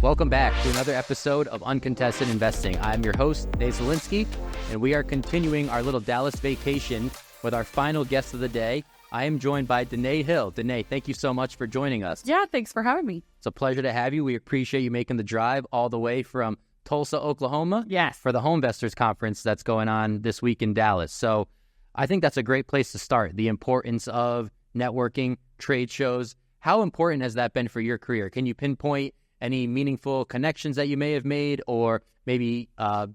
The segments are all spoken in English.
Welcome back to another episode of Uncontested Investing. I'm your host, Dave Zielinski, and we are continuing our little Dallas vacation with our final guest of the day. I am joined by Danae Hill. Danae, thank you so much for joining us. Yeah, thanks for having me. It's a pleasure to have you. We appreciate you making the drive all the way from Tulsa, Oklahoma, Yes. for the Home Investors Conference that's going on this week in Dallas. So I think that's a great place to start, the importance of networking, trade shows. How important has that been for your career? Can you pinpoint any meaningful connections that you may have made, or maybe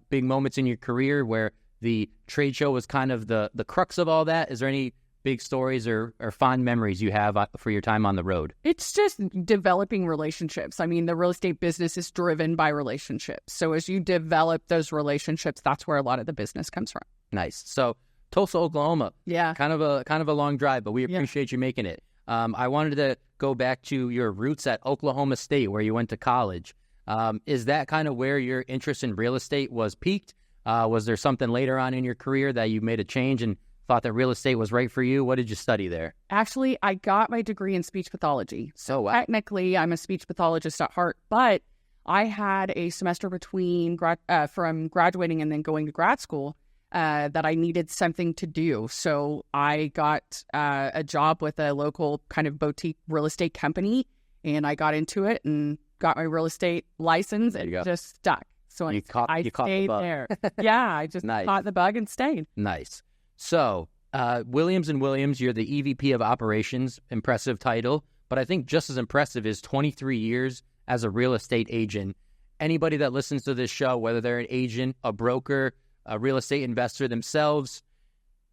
big moments in your career where the trade show was kind of the crux of all that? Is there any big stories or fond memories you have for your time on the road? It's just developing relationships. I mean, the real estate business is driven by relationships. So as you develop those relationships, that's where a lot of the business comes from. Nice. So Tulsa, Oklahoma. Yeah. Kind of a long drive, but we appreciate you making it. I wanted to go back to your roots at Oklahoma State, where you went to college. Is that kind of where your interest in real estate was peaked? Was there something later on in your career that you made a change and thought that real estate was right for you? What did you study there? Actually, I got my degree in speech pathology. So wow. Technically, I'm a speech pathologist at heart, but I had a semester between from graduating and then going to grad school that I needed something to do. So I got a job with a local kind of boutique real estate company, and I got into it and got my real estate license and just stuck. So I stayed there. Yeah, I just caught the bug and stayed. Nice. So Williams & Williams, you're the EVP of Operations. Impressive title. But I think just as impressive is 23 years as a real estate agent. Anybody that listens to this show, whether they're an agent, a broker, a real estate investor themselves,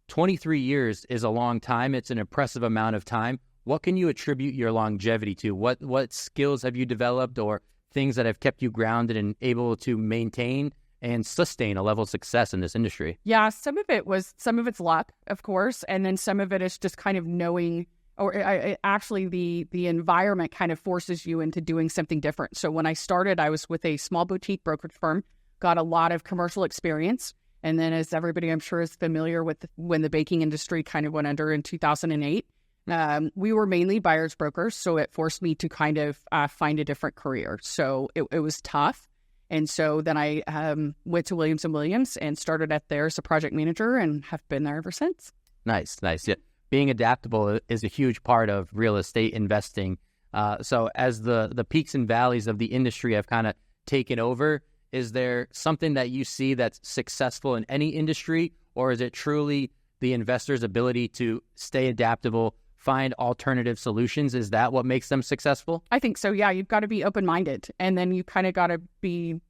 23 years is a long time. It's an impressive amount of time. What can you attribute your longevity to? What skills have you developed, or things that have kept you grounded and able to maintain and sustain a level of success in this industry? Yeah, some of it's luck, of course, and then some of it is just kind of knowing, or actually the environment kind of forces you into doing something different. So when I started, I was with a small boutique brokerage firm, got a lot of commercial experience. And then, as everybody I'm sure is familiar with, when the banking industry kind of went under in 2008, we were mainly buyers brokers. So it forced me to kind of find a different career. So it was tough. And so then I went to Williams & Williams and started at there as a project manager and have been there ever since. Nice. Yeah. Being adaptable is a huge part of real estate investing. So as the peaks and valleys of the industry have kind of taken over, is there something that you see that's successful in any industry, or is it truly the investor's ability to stay adaptable, find alternative solutions? Is that what makes them successful? I think so. Yeah, you've got to be open-minded, and then you kind of got to be,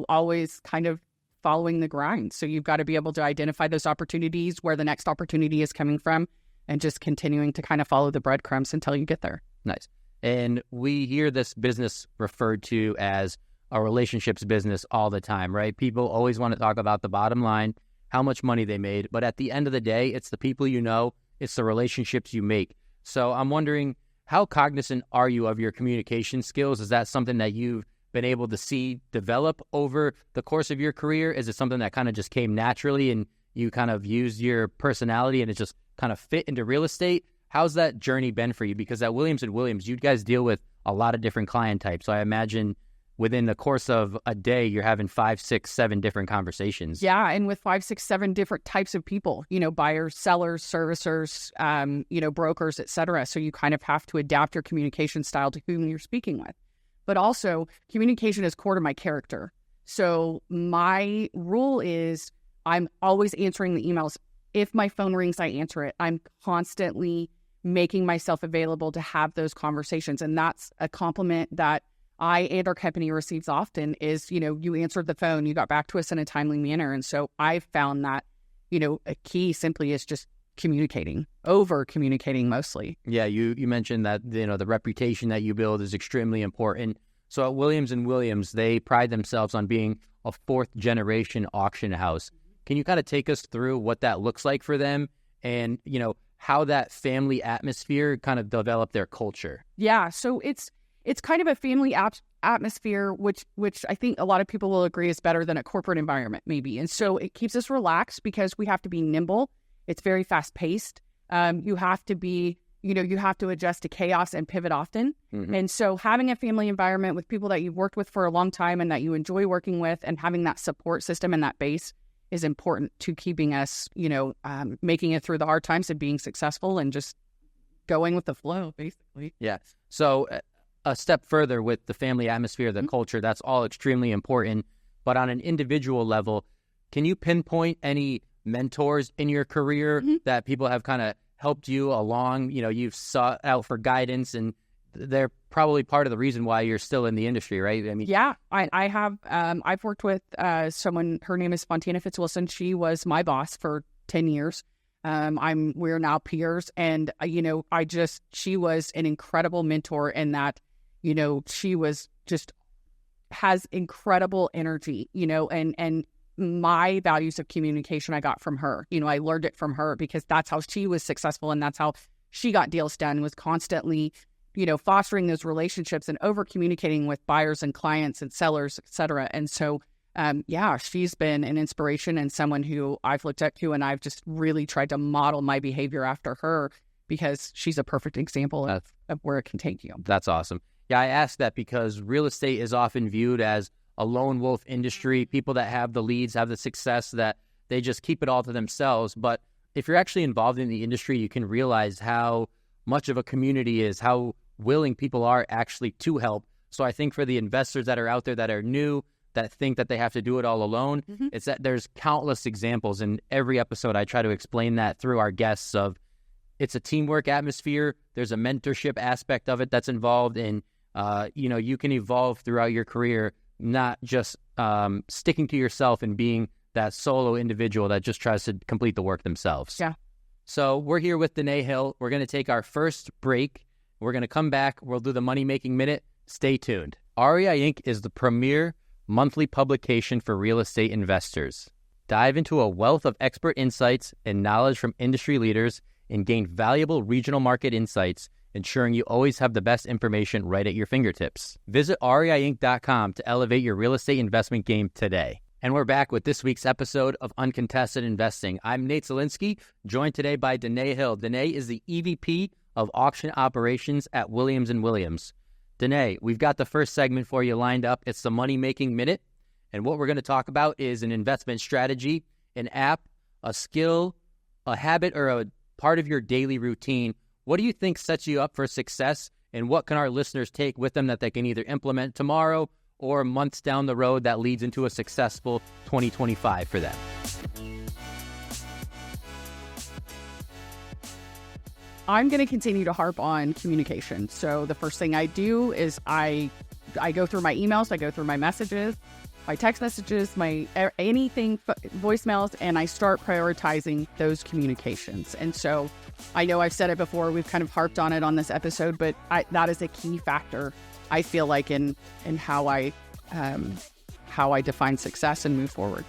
always kind of following the grind. So you've got to be able to identify those opportunities, where the next opportunity is coming from, and just continuing to kind of follow the breadcrumbs until you get there. Nice. And we hear this business referred to as a relationships business all the time, right? People always want to talk about the bottom line, how much money they made. But at the end of the day, it's the people you know, it's the relationships you make. So I'm wondering, how cognizant are you of your communication skills? Is that something that you've been able to see develop over the course of your career? Is it something that kind of just came naturally and you kind of used your personality and it just kind of fit into real estate? How's that journey been for you? Because at Williams & Williams, you guys deal with a lot of different client types. So I imagine within the course of a day, you're having 5, 6, 7 different conversations. Yeah, and with 5, 6, 7 different types of people, buyers, sellers, servicers, brokers, et cetera. So you kind of have to adapt your communication style to whom you're speaking with. But also, communication is core to my character. So my rule is I'm always answering the emails. If my phone rings, I answer it. I'm constantly making myself available to have those conversations. And that's a compliment that I and our company receives often is, you answered the phone, you got back to us in a timely manner. And so I've found that, a key simply is just communicating, over communicating mostly. Yeah, you mentioned that, the reputation that you build is extremely important. So at Williams & Williams, they pride themselves on being a 4th generation auction house. Can you kind of take us through what that looks like for them and, how that family atmosphere kind of developed their culture? Yeah, so it's kind of a family atmosphere, which I think a lot of people will agree is better than a corporate environment, maybe. And so it keeps us relaxed because we have to be nimble. It's very fast paced. You have to be you have to adjust to chaos and pivot often. And so having a family environment with people that you've worked with for a long time and that you enjoy working with, and having that support system and that base is important to keeping us, making it through the hard times and being successful and just going with the flow, basically. Yeah. So a step further with the family atmosphere, the culture, that's all extremely important. But on an individual level, can you pinpoint any mentors in your career that people have kind of helped you along? You've sought out for guidance, and they're probably part of the reason why you're still in the industry, right? I mean, yeah, I have. I've worked with someone. Her name is Fontina Fitzwilson. She was my boss for 10 years. We're now peers, and she was an incredible mentor in that, she was just has incredible energy, and my values of communication I got from her. I learned it from her because that's how she was successful, and that's how she got deals done, was constantly, fostering those relationships and over communicating with buyers and clients and sellers, et cetera. And so, she's been an inspiration and someone who I've looked up to, and I've just really tried to model my behavior after her because she's a perfect example of where it can take you. That's awesome. Yeah, I ask that because real estate is often viewed as a lone wolf industry, people that have the leads, have the success, that they just keep it all to themselves. But if you're actually involved in the industry, you can realize how much of a community is, how willing people are actually to help. So I think for the investors that are out there that are new, that think that they have to do it all alone, it's that there's countless examples. In every episode, I try to explain that through our guests of it's a teamwork atmosphere. There's a mentorship aspect of it that's involved in, you can evolve throughout your career, not just sticking to yourself and being that solo individual that just tries to complete the work themselves. Yeah. So we're here with Danae Hill. We're going to take our first break. We're going to come back. We'll do the Money Making Minute. Stay tuned. REI Inc. is the premier monthly publication for real estate investors. Dive into a wealth of expert insights and knowledge from industry leaders and gain valuable regional market insights, ensuring you always have the best information right at your fingertips. Visit REIInc.com to elevate your real estate investment game today. And we're back with this week's episode of Uncontested Investing. I'm Nate Zielinski, joined today by Danae Hill. Danae is the EVP of Auction Operations at Williams & Williams. Danae, we've got the first segment for you lined up. It's the Money Making Minute. And what we're going to talk about is an investment strategy, an app, a skill, a habit, or a part of your daily routine. What do you think sets you up for success, and what can our listeners take with them that they can either implement tomorrow or months down the road that leads into a successful 2025 for them? I'm going to continue to harp on communication. So the first thing I do is I go through my emails, I go through my messages, my text messages, my anything, voicemails, and I start prioritizing those communications. And so I know I've said it before, we've kind of harped on it on this episode, but that is a key factor, I feel like, in how I define success and move forward.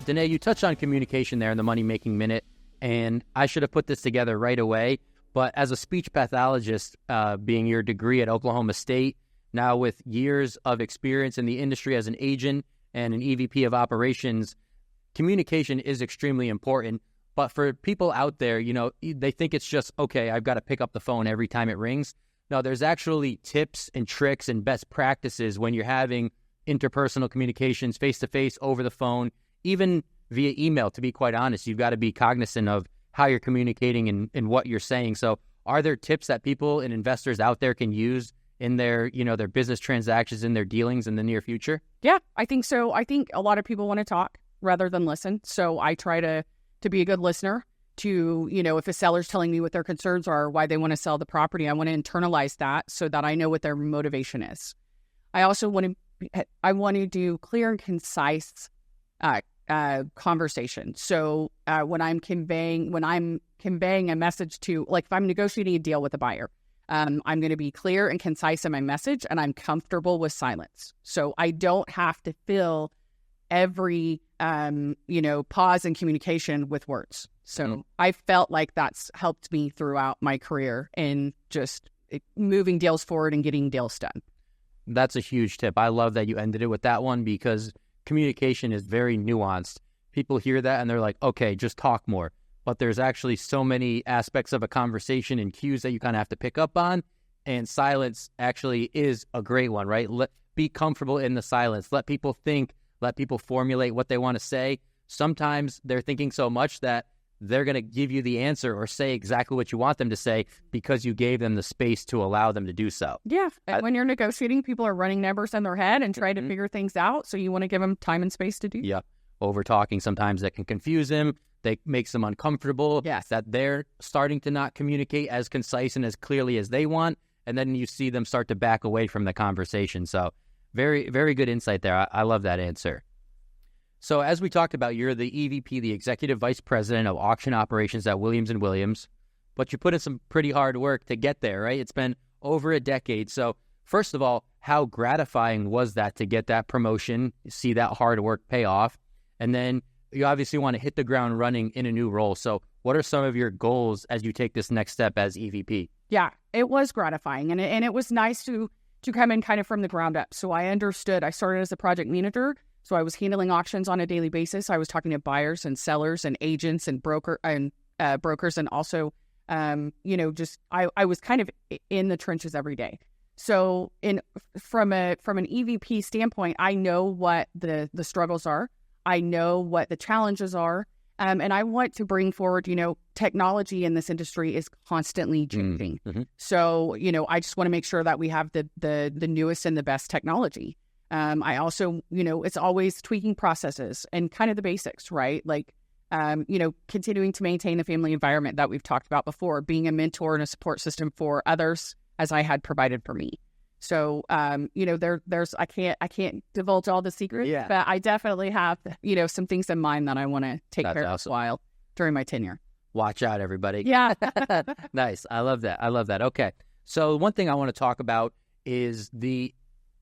Danae, you touched on communication there in the Money Making Minute, and I should have put this together right away. But as a speech pathologist, being your degree at Oklahoma State, now with years of experience in the industry as an agent and an EVP of Operations, communication is extremely important. But for people out there, they think it's just, okay, I've got to pick up the phone every time it rings. No, there's actually tips and tricks and best practices when you're having interpersonal communications, face-to-face, over the phone, even via email. To be quite honest, you've got to be cognizant of how you're communicating and what you're saying. So are there tips that people and investors out there can use in their, their business transactions, in their dealings in the near future? Yeah, I think so. I think a lot of people want to talk rather than listen. So I try to be a good listener to, if a seller's telling me what their concerns are, why they want to sell the property, I want to internalize that so that I know what their motivation is. I also want to do clear and concise conversation. So when I'm conveying a message to, like, if I'm negotiating a deal with a buyer, I'm going to be clear and concise in my message, and I'm comfortable with silence. So I don't have to fill every, pause in communication with words. So I felt like that's helped me throughout my career in just moving deals forward and getting deals done. That's a huge tip. I love that you ended it with that one because communication is very nuanced. people hear that and they're like, okay, just talk more. But there's actually so many aspects of a conversation and cues that you kind of have to pick up on. And silence actually is a great one, right? Be comfortable in the silence. Let people think, let people formulate what they want to say. Sometimes they're thinking so much that they're going to give you the answer or say exactly what you want them to say because you gave them the space to allow them to do so. Yeah. When you're negotiating, people are running numbers in their head and trying to figure things out. So you want to give them time and space to do. Yeah. Over talking, sometimes that can confuse them. They makes them uncomfortable. Yes. That they're starting to not communicate as concise and as clearly as they want. And then you see them start to back away from the conversation. So very, very good insight there. I love that answer. So as we talked about, you're the EVP, the Executive Vice President of Auction Operations at Williams & Williams, but you put in some pretty hard work to get there, right? It's been over a decade. So first of all, how gratifying was that to get that promotion, see that hard work pay off? And then you obviously want to hit the ground running in a new role. So what are some of your goals as you take this next step as EVP? Yeah, it was gratifying. And it was nice to come in kind of from the ground up. So I understood. I started as a project manager. So I was handling auctions on a daily basis. I was talking to buyers and sellers and agents and brokers and also, I was kind of in the trenches every day. So from an EVP standpoint, I know what the struggles are. I know what the challenges are. And I want to bring forward, technology in this industry is constantly changing. Mm-hmm. So, I just want to make sure that we have the newest and the best technology. I also, it's always tweaking processes and kind of the basics, right? Like, continuing to maintain a family environment that we've talked about before, being a mentor and a support system for others as I had provided for me. So, there's, I can't divulge all the secrets, but I definitely have, some things in mind that I want to take care of while during my tenure. Watch out, everybody. Yeah. Nice. I love that. Okay. So one thing I want to talk about is the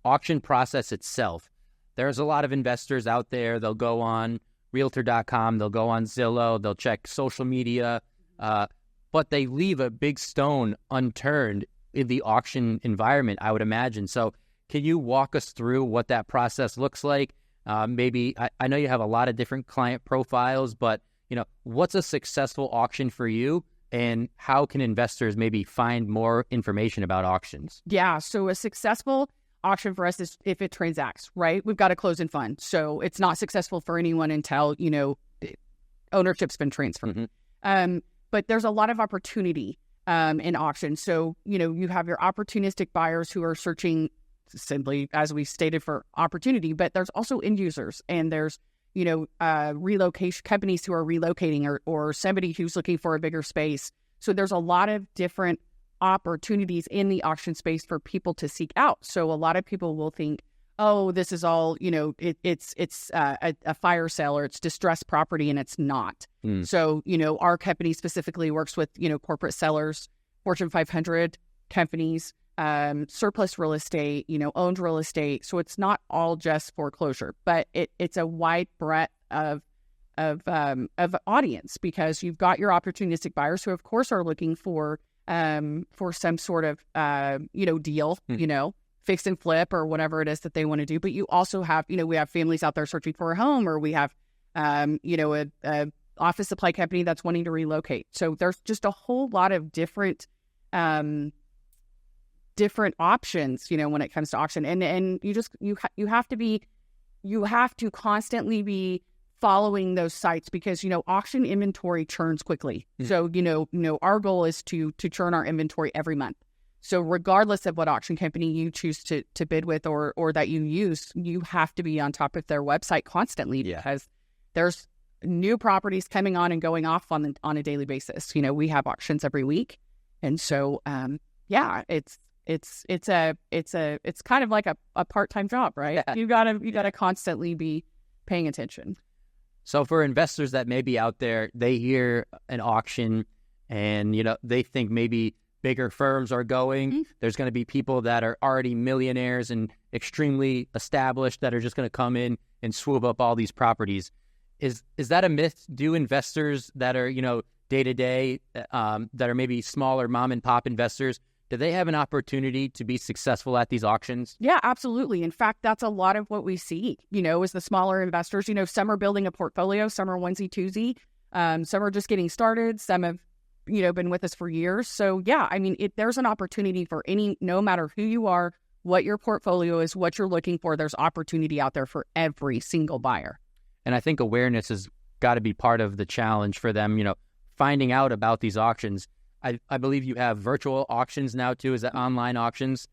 auction process itself. There's a lot of investors out there. They'll go on Realtor.com. They'll go on Zillow. They'll check social media, but they leave a big stone unturned in the auction environment, I would imagine. So can you walk us through what that process looks like? Maybe, I know you have a lot of different client profiles, but what's a successful auction for you, and how can investors maybe find more information about auctions? Yeah, so a successful auction for us is if it transacts, right? We've got a close-in fund. So it's not successful for anyone until, ownership's been transferred. Mm-hmm. But there's a lot of opportunity in auction. So, you have your opportunistic buyers who are searching simply, as we stated, for opportunity, but there's also end users, and there's, relocation companies who are relocating or somebody who's looking for a bigger space. So there's a lot of different opportunities in the auction space for people to seek out. So a lot of people will think, oh, this is all, it's a fire sale or it's distressed property, and it's not. So, our company specifically works with, corporate sellers, Fortune 500 companies, surplus real estate, owned real estate. So it's not all just foreclosure, but it's a wide breadth of audience, because you've got your opportunistic buyers who, of course, are looking for some sort of, deal, fix and flip or whatever it is that they want to do. But you also have, we have families out there searching for a home, or we have, a office supply company that's wanting to relocate. So there's just a whole lot of different options, when it comes to auction. And you have to constantly be following those sites, because, auction inventory churns quickly. Mm-hmm. So, our goal is to churn our inventory every month. So regardless of what auction company you choose to bid with or that you use, you have to be on top of their website constantly, because there's new properties coming on and going off on a daily basis. We have auctions every week. And so, it's kind of like a part-time job, right? Yeah. You gotta constantly be paying attention. So for investors that may be out there, they hear an auction and, they think maybe bigger firms are going. Mm-hmm. There's going to be people that are already millionaires and extremely established that are just going to come in and swoop up all these properties. Is that a myth? Do investors that are, day to day, that are maybe smaller mom and pop investors, do they have an opportunity to be successful at these auctions? Yeah, absolutely. In fact, that's a lot of what we see, is the smaller investors. Some are building a portfolio, some are onesie twosie, some are just getting started, some have, been with us for years. So yeah, I mean, there's an opportunity for no matter who you are, what your portfolio is, what you're looking for, there's opportunity out there for every single buyer. And I think awareness has got to be part of the challenge for them, finding out about these auctions. I believe you have virtual auctions now too. Is that online auctions?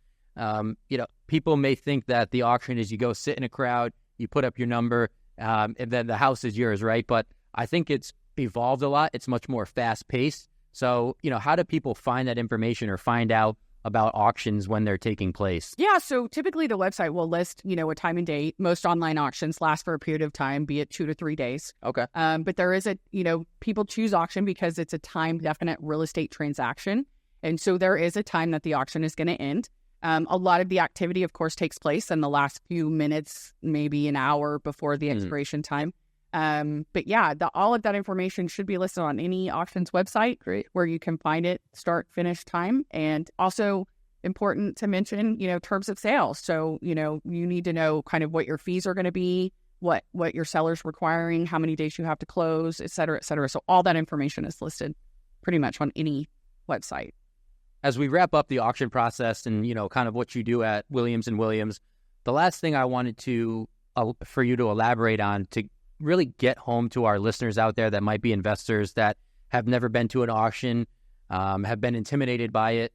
People may think that the auction is you go sit in a crowd, you put up your number, and then the house is yours, right? But I think it's evolved a lot. It's much more fast paced. So, how do people find that information or find out about auctions when they're taking place? Yeah, so typically the website will list, a time and date. Most online auctions last for a period of time, be it 2 to 3 days. Okay. But there is people choose auction because it's a time-definite real estate transaction. And so there is a time that the auction is going to end. A lot of the activity, of course, takes place in the last few minutes, maybe an hour before the expiration time. But yeah, all of that information should be listed on any auctions website. Great. Where you can find it, start, finish time. And also important to mention, terms of sale. So, you need to know kind of what your fees are going to be, what your seller's requiring, how many days you have to close, et cetera, et cetera. So all that information is listed pretty much on any website. As we wrap up the auction process and, kind of what you do at Williams & Williams, the last thing I wanted for you to elaborate on to really get home to our listeners out there that might be investors that have never been to an auction, have been intimidated by it.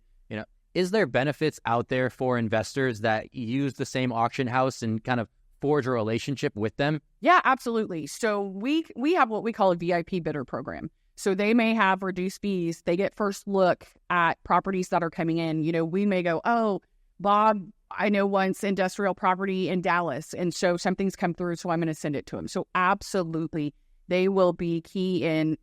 Is there benefits out there for investors that use the same auction house and kind of forge a relationship with them? Yeah, absolutely. So we have what we call a VIP bidder program. So they may have reduced fees. They get first look at properties that are coming in. We may go, oh, Bob, I know once industrial property in Dallas, and so something's come through, so I'm going to send it to him. So absolutely, they will be key in,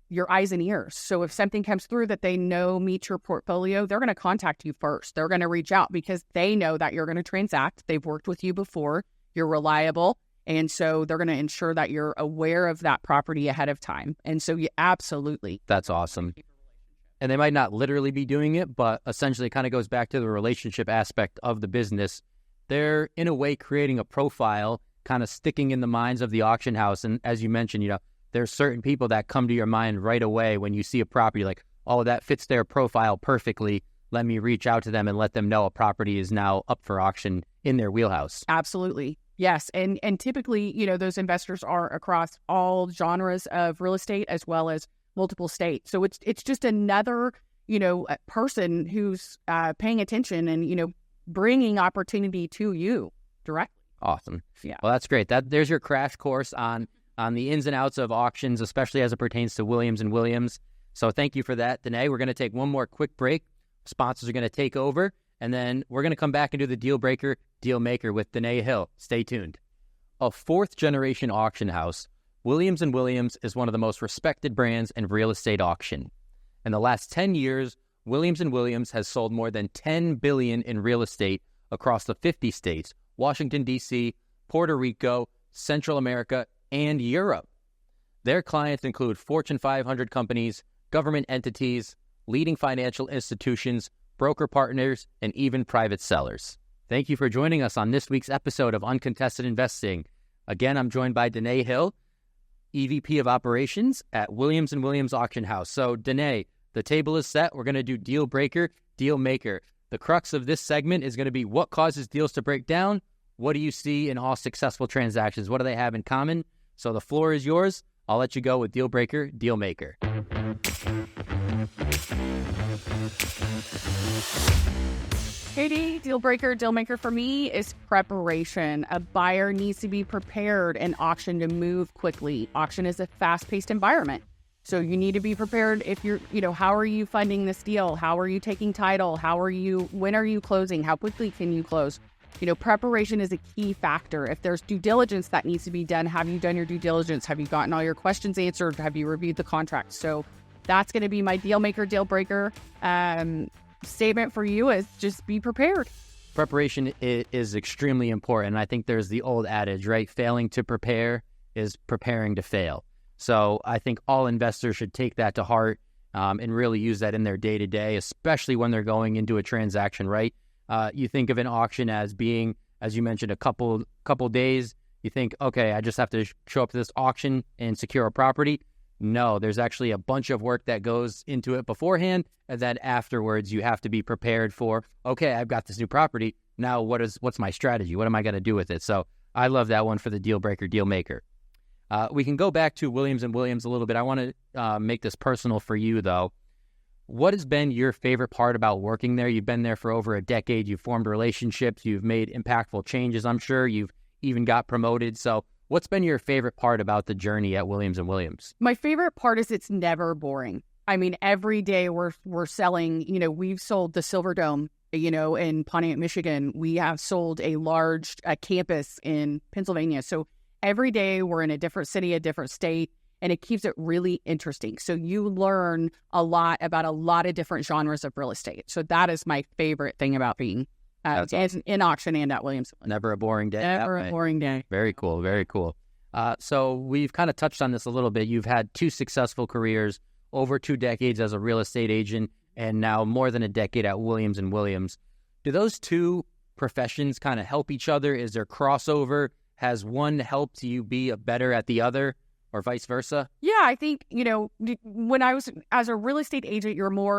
your eyes and ears. So if something comes through that they know meets your portfolio, they're going to contact you first. They're going to reach out because they know that you're going to transact. They've worked with you before. You're reliable. And so they're going to ensure that you're aware of that property ahead of time. And so absolutely. That's awesome. And they might not literally be doing it, but essentially it kind of goes back to the relationship aspect of the business. They're, in a way, creating a profile, kind of sticking in the minds of the auction house. And as you mentioned, there's certain people that come to your mind right away when you see a property like, oh, that fits their profile perfectly. Let me reach out to them and let them know a property is now up for auction in their wheelhouse. Absolutely. Yes. And typically, those investors are across all genres of real estate as well as multiple states. So it's just another, person who's paying attention and, bringing opportunity to you directly. Awesome. Yeah. Well, that's great. There's your crash course on the ins and outs of auctions, especially as it pertains to Williams & Williams. So thank you for that, Danae. We're going to take one more quick break. Sponsors are going to take over, and then we're going to come back and do the Deal Breaker, Deal Maker with Danae Hill. Stay tuned. A fourth-generation auction house, Williams & Williams is one of the most respected brands in real estate auction. In the last 10 years, Williams & Williams has sold more than $10 billion in real estate across the 50 states, Washington, D.C., Puerto Rico, Central America, and Europe. Their clients include Fortune 500 companies, government entities, leading financial institutions, broker partners, and even private sellers. Thank you for joining us on this week's episode of Uncontested Investing. Again, I'm joined by Danae Hill, EVP of Operations at Williams & Williams Auction House. So, Danae, the table is set. We're going to do Deal Breaker, Deal Maker. The crux of this segment is going to be what causes deals to break down. What do you see in all successful transactions? What do they have in common? So the floor is yours. I'll let you go with Deal Breaker, Deal Maker. Katie, Deal Breaker, Deal Maker for me is preparation. A buyer needs to be prepared in auction to move quickly. Auction is a fast-paced environment. So you need to be prepared if you're, how are you funding this deal? How are you taking title? When are you closing? How quickly can you close? Preparation is a key factor. If there's due diligence that needs to be done, have you done your due diligence? Have you gotten all your questions answered? Have you reviewed the contract? So that's going to be my Deal Maker, Deal Breaker statement for you is just be prepared. Preparation is extremely important. I think there's the old adage, right? Failing to prepare is preparing to fail. So I think all investors should take that to heart and really use that in their day-to-day, especially when they're going into a transaction, right? You think of an auction as being, as you mentioned, a couple days. You think, okay, I just have to show up to this auction and secure a property. No, there's actually a bunch of work that goes into it beforehand, and then afterwards you have to be prepared for, okay, I've got this new property. Now what's my strategy? What am I going to do with it? So I love that one for the deal breaker, deal maker. We can go back to Williams & Williams a little bit. I want to make this personal for you, though. What has been your favorite part about working there? You've been there for over a decade. You've formed relationships. You've made impactful changes, I'm sure. You've even got promoted. So what's been your favorite part about the journey at Williams & Williams? My favorite part is it's never boring. I mean, every day we're selling, we've sold the Silverdome, in Pontiac, Michigan. We have sold a large campus in Pennsylvania. So every day we're in a different city, a different state, and it keeps it really interesting. So you learn a lot about a lot of different genres of real estate. So that is my favorite thing about being in auction and at Williams. Never a boring day. Never a boring day. Very cool. Very cool. So we've kind of touched on this a little bit. You've had 2 successful careers, over 2 decades as a real estate agent, and now more than a decade at Williams & Williams. Do those 2 professions kind of help each other? Is there crossover? Has one helped you be better at the other, or vice versa? Yeah, I think, when I was as a real estate agent,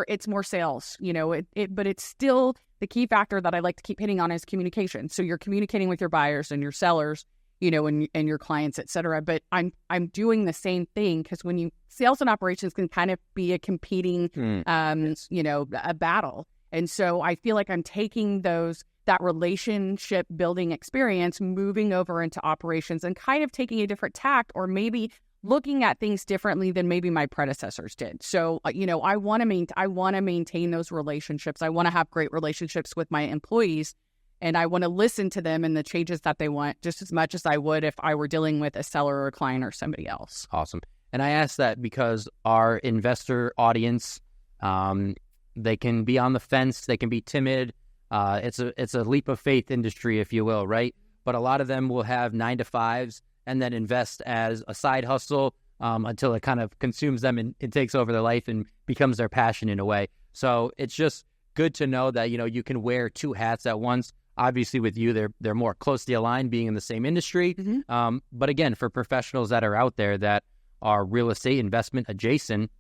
it's more sales, but it's still the key factor that I like to keep hitting on is communication. So you're communicating with your buyers and your sellers, and your clients, et cetera. But I'm doing the same thing because sales and operations can kind of be a competing, a battle. And so I feel like I'm taking that relationship building experience, moving over into operations and kind of taking a different tact, or maybe looking at things differently than maybe my predecessors did. So, I want to maintain those relationships. I want to have great relationships with my employees, and I want to listen to them and the changes that they want just as much as I would if I were dealing with a seller or a client or somebody else. Awesome. And I ask that because our investor audience, they can be on the fence, they can be timid. It's a leap of faith industry, if you will, right? But a lot of them will have 9-to-5s and then invest as a side hustle until it kind of consumes them and it takes over their life and becomes their passion in a way. So it's just good to know that, you can wear 2 hats at once. Obviously with you, they're more closely aligned being in the same industry. Mm-hmm. But again, for professionals that are out there that are real estate investment adjacent,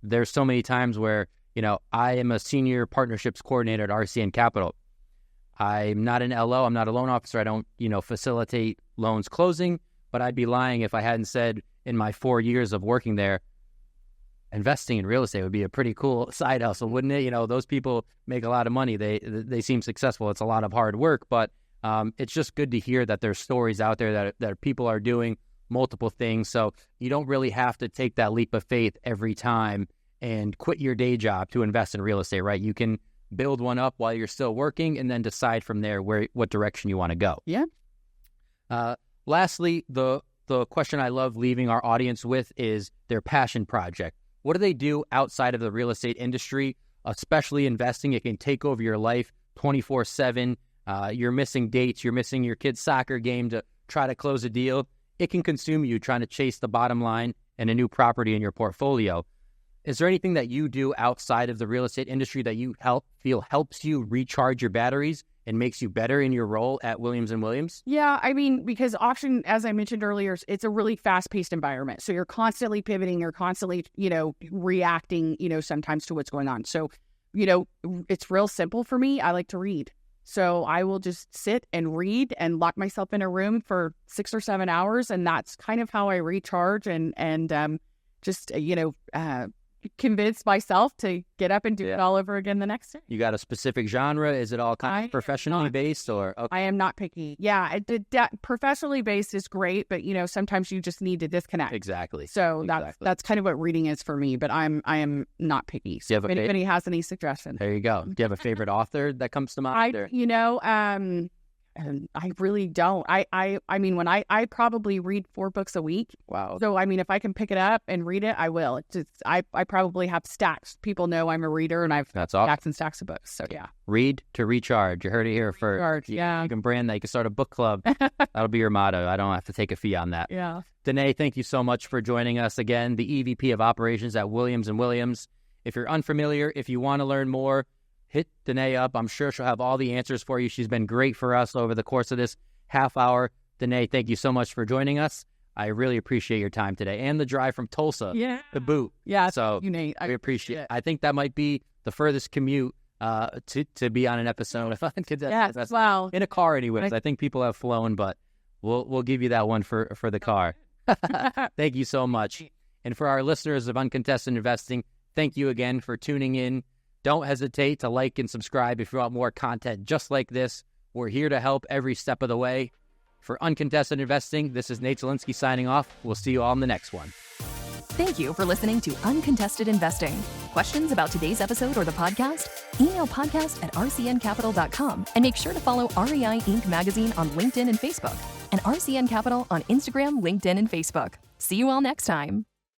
there's so many times where, I am a senior partnerships coordinator at RCN Capital. I'm not an LO. I'm not a loan officer. I don't, facilitate loans closing, but I'd be lying if I hadn't said in my 4 years of working there, investing in real estate would be a pretty cool side hustle, wouldn't it? Those people make a lot of money. They seem successful. It's a lot of hard work, but it's just good to hear that there's stories out there that people are doing multiple things. So you don't really have to take that leap of faith every time and quit your day job to invest in real estate, right? You can build one up while you're still working and then decide from there what direction you want to go. Yeah. Lastly, the question I love leaving our audience with is their passion project. What do they do outside of the real estate industry, especially investing? It can take over your life 24/7. You're missing dates. You're missing your kid's soccer game to try to close a deal. It can consume you trying to chase the bottom line and a new property in your portfolio. Is there anything that you do outside of the real estate industry that you feel helps you recharge your batteries and makes you better in your role at Williams & Williams? Yeah, I mean, because auction, as I mentioned earlier, it's a really fast-paced environment. So you're constantly pivoting, you're constantly, reacting, sometimes to what's going on. So, it's real simple for me. I like to read. So I will just sit and read and lock myself in a room for 6 or 7 hours. And that's kind of how I recharge and just, convince myself to get up and do it all over again the next day. You got a specific genre? Is it all kind of professionally based or? Okay. I am not picky. Yeah, professionally based is great, but sometimes you just need to disconnect. Exactly. So that's kind of what reading is for me. But I am not picky. So if anybody has any suggestions, there you go. Do you have a favorite author that comes to mind? I really don't. I mean, when I probably read 4 books a week. Wow. So, I mean, if I can pick it up and read it, I will. It's just, I probably have stacks. People know I'm a reader and I've That's awesome. Stacks and stacks of books. So, yeah. Read to recharge. You heard it here first. Yeah. You can brand that. You can start a book club. That'll be your motto. I don't have to take a fee on that. Yeah. Danae, thank you so much for joining us again. The EVP of Operations at Williams & Williams. If you're unfamiliar, if you want to learn more, hit Danae up. I'm sure she'll have all the answers for you. She's been great for us over the course of this half hour. Danae, thank you so much for joining us. I really appreciate your time today and the drive from Tulsa to boot. Yeah. So you, Nate. we appreciate it. I think that might be the furthest commute to be on an episode of Yes, wow. In a car anyways. I think people have flown, but we'll give you that one for the car. Thank you so much. And for our listeners of Uncontested Investing, thank you again for tuning in. Don't hesitate to like and subscribe if you want more content just like this. We're here to help every step of the way. For Uncontested Investing, this is Nate Zielinski signing off. We'll see you all in the next one. Thank you for listening to Uncontested Investing. Questions about today's episode or the podcast? Email podcast@rcncapital.com and make sure to follow REI Inc. magazine on LinkedIn and Facebook and RCN Capital on Instagram, LinkedIn, and Facebook. See you all next time.